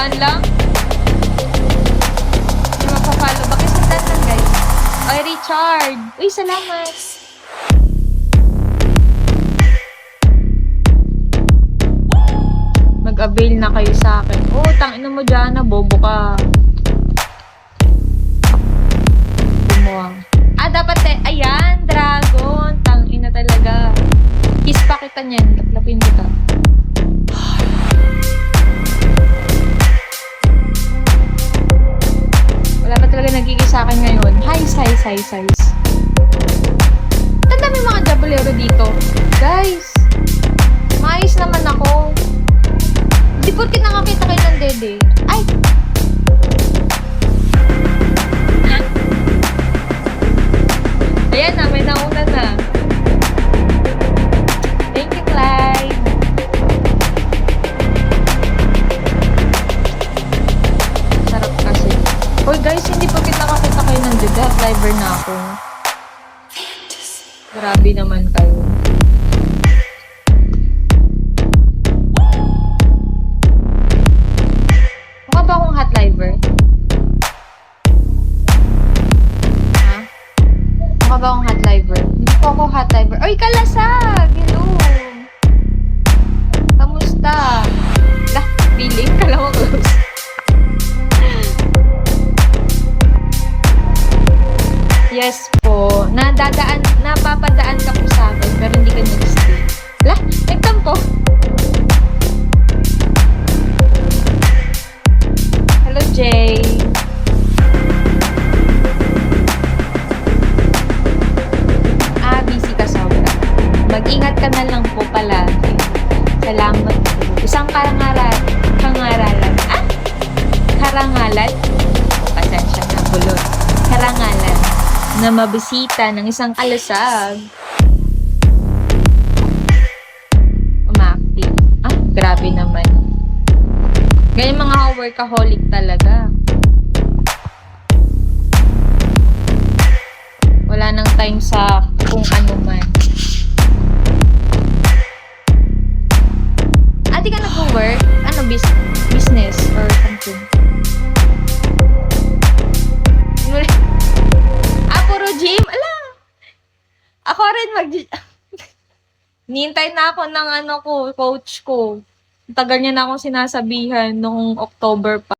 Sundan lang? Hindi magpa-follow. Bakit sundan lang, guys? Oy, Richard! Uy, salamat! Mag-avail na kayo sa akin. Oh, tangina mo dyan, bobo ka. Bumuwang. Ah, dapat ayan, dragon. Tangina talaga. Kiss pa kita niyan. Laplapin kita. Wala pa talaga nagiging sa akin ngayon. Highs. Ang dami mga jabolero dito. Guys, maayos naman ako. Di porkit nakakita kayo ng dede. Ay! Ayan na, may nauna na. Thank you, Clyde. Sarap kasi. Hoy guys, hindi porkit nakakita kayo ng dede. Driver na ako. Grabe naman kayo. Mukha ba akong hot liver? Ha? Mukha ba akong hot liver? Hindi po ako hot liver. Oy, kalasag! Hello! Kamusta? Lah, feeling? Kala mo close. Yes po. Napapadaan ka po sa akin, pero hindi ka nag-stay. Lah, nagtampo. Hello, Jay. Ah, busy ka sobra. Mag-ingat ka na lang po pala. Salamat po. Isang karangalan. Ah? Karangalan? Pasensya na, bulot. Karangalan na mabisita ng isang kalasag. Umakti. Ah, grabe naman. Ganyan mga workaholic talaga. Wala nang time sa kung ano man. Di ka nag-work? Ano, business or something? Puro gym? Ala! Ako rin Nihintay na ako ng coach ko. Tagal niya na akong sinasabihan noong October pa.